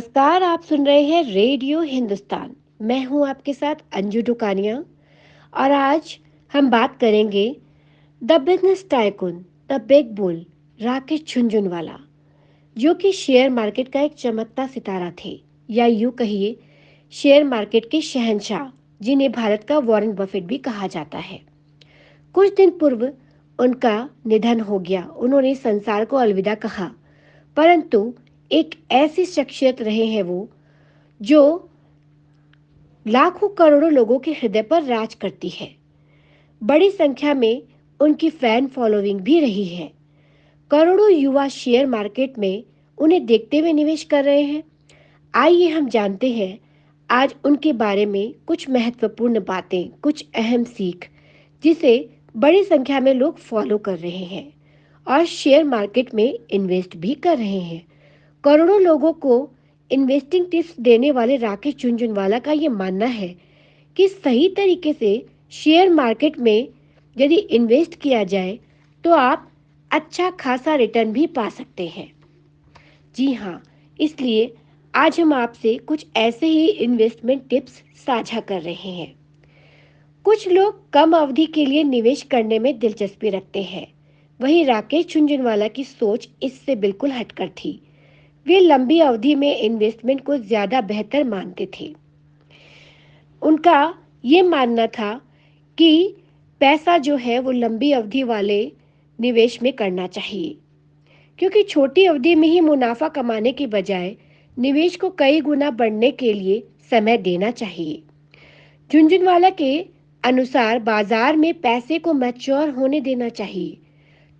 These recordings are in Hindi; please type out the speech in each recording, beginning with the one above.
नमस्कार। आप सुन रहे हैं रेडियो हिंदुस्तान। मैं हूं आपके साथ अंजू दुकानिया और आज हम बात करेंगे the business tycoon, the big bull, Rakesh Jhunjhunwala, जो कि शेयर मार्केट का एक चमकता सितारा थे, या यूं कहिए शेयर मार्केट के शहंशाह, जिन्हें भारत का वॉरेन बफेट भी कहा जाता है। कुछ दिन पूर्व उनका निधन हो गया। उन्होंने संसार को अलविदा कहा, परंतु एक ऐसी शख्सियत रहे हैं वो जो लाखों करोड़ों लोगों के हृदय पर राज करती है। बड़ी संख्या में उनकी फैन फॉलोइंग भी रही है। करोड़ों युवा शेयर मार्केट में उन्हें देखते हुए निवेश कर रहे हैं। आइए हम जानते हैं आज उनके बारे में कुछ महत्वपूर्ण बातें, कुछ अहम सीख, जिसे बड़ी संख्या में लोग फॉलो कर रहे हैं और शेयर मार्केट में इन्वेस्ट भी कर रहे हैं। करोड़ों लोगों को इन्वेस्टिंग टिप्स देने वाले राकेश झुनझुनवाला का ये मानना है कि सही तरीके से शेयर मार्केट में यदि इन्वेस्ट किया जाए तो आप अच्छा खासा रिटर्न भी पा सकते हैं। जी हाँ, इसलिए आज हम आपसे कुछ ऐसे ही इन्वेस्टमेंट टिप्स साझा कर रहे हैं। कुछ लोग कम अवधि के लिए निवेश करने में दिलचस्पी रखते हैं, वहीं राकेश झुनझुनवाला की सोच इससे बिल्कुल हटकर थी। वे लंबी अवधि में इन्वेस्टमेंट को ज़्यादा बेहतर मानते थे। उनका ये मानना था कि पैसा जो है वो लंबी अवधि वाले निवेश में करना चाहिए, क्योंकि छोटी अवधि में ही मुनाफा कमाने के बजाय निवेश को कई गुना बढ़ने के लिए समय देना चाहिए। झुनझुनवाला के अनुसार बाजार में पैसे को मैच्योर होने देना चाहिए।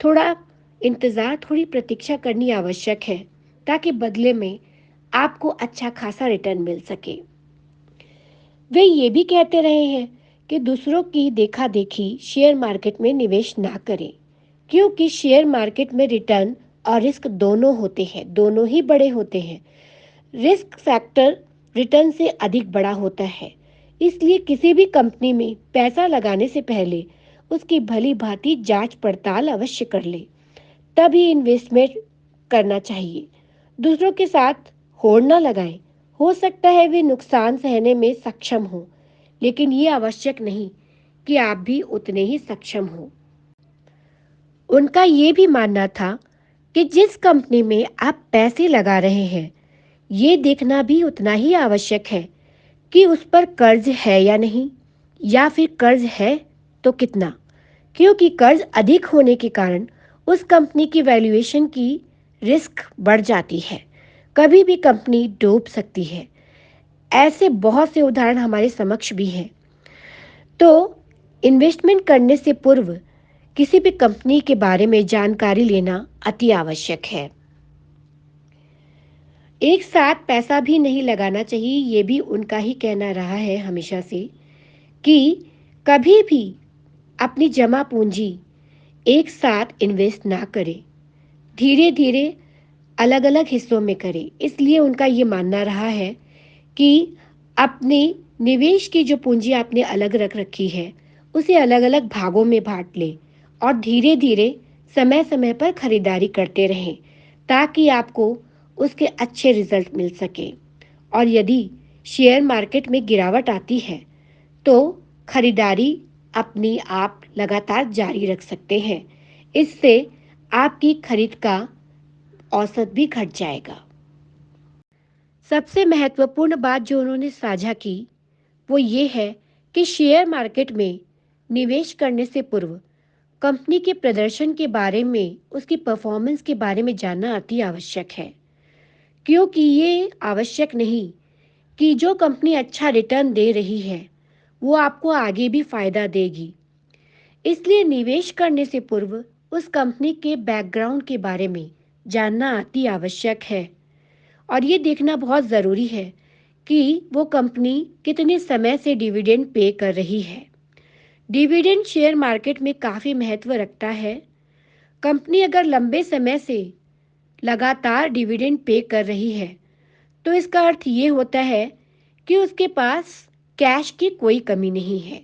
थोड़ा इंतज़ार, थोड़ी प्रतीक्षा करनी आवश्यक है, ताकि बदले में आपको अच्छा खासा रिटर्न मिल सके। वे ये भी कहते रहे हैं कि दूसरों की देखा देखी शेयर मार्केट में निवेश ना करें, क्योंकि शेयर मार्केट में रिटर्न और रिस्क दोनों होते हैं, दोनों ही बड़े होते हैं। रिस्क फैक्टर रिटर्न से अधिक बड़ा होता है। इसलिए किसी भी कंपनी में पैसा लगाने से पहले उसकी भली भांति जांच पड़ताल अवश्य कर ले, तभी इन्वेस्टमेंट करना चाहिए। दूसरों के साथ होड़ ना लगाएं। हो सकता है वे नुकसान सहने में सक्षम हों, लेकिन ये आवश्यक नहीं कि आप भी उतने ही सक्षम हों। उनका ये भी मानना था कि जिस कंपनी में आप पैसे लगा रहे हैं, ये देखना भी उतना ही आवश्यक है कि उस पर कर्ज है या नहीं, या फिर कर्ज है तो कितना, क्योंकि कर्ज अधिक होने के कारण उस कंपनी की वैल्यूएशन की रिस्क बढ़ जाती है। कभी भी कंपनी डूब सकती है। ऐसे बहुत से उदाहरण हमारे समक्ष भी हैं। तो इन्वेस्टमेंट करने से पूर्व किसी भी कंपनी के बारे में जानकारी लेना अति आवश्यक है। एक साथ पैसा भी नहीं लगाना चाहिए, ये भी उनका ही कहना रहा है हमेशा से, कि कभी भी अपनी जमा पूंजी एक साथ इन्वेस्ट ना करें, धीरे धीरे अलग अलग हिस्सों में करें। इसलिए उनका ये मानना रहा है कि अपने निवेश की जो पूंजी आपने अलग रख रखी है, उसे अलग अलग भागों में बांट लें और धीरे धीरे समय समय पर खरीदारी करते रहें, ताकि आपको उसके अच्छे रिजल्ट मिल सके। और यदि शेयर मार्केट में गिरावट आती है तो खरीदारी अपनी आप लगातार जारी रख सकते हैं। इससे आपकी खरीद का औसत भी घट जाएगा। सबसे महत्वपूर्ण बात जो उन्होंने साझा की वो ये है कि शेयर मार्केट में निवेश करने से पूर्व कंपनी के प्रदर्शन के बारे में, उसकी परफॉर्मेंस के बारे में जानना अति आवश्यक है, क्योंकि ये आवश्यक नहीं कि जो कंपनी अच्छा रिटर्न दे रही है वो आपको आगे भी फायदा देगी। इसलिए निवेश करने से पूर्व उस कंपनी के बैकग्राउंड के बारे में जानना अति आवश्यक है और ये देखना बहुत ज़रूरी है कि वो कंपनी कितने समय से डिविडेंड पे कर रही है। डिविडेंड शेयर मार्केट में काफ़ी महत्व रखता है। कंपनी अगर लंबे समय से लगातार डिविडेंड पे कर रही है तो इसका अर्थ ये होता है कि उसके पास कैश की कोई कमी नहीं है,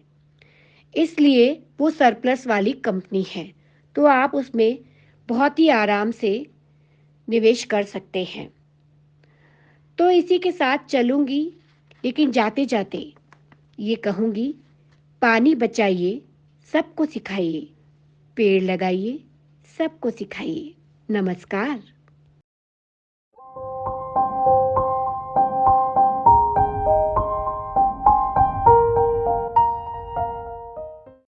इसलिए वो सरप्लस वाली कंपनी है। तो आप उसमें बहुत ही आराम से निवेश कर सकते हैं। तो इसी के साथ चलूंगी, लेकिन जाते जाते ये कहूंगी, पानी बचाइए, सबको सिखाइए, पेड़ लगाइए, सबको सिखाइए। नमस्कार।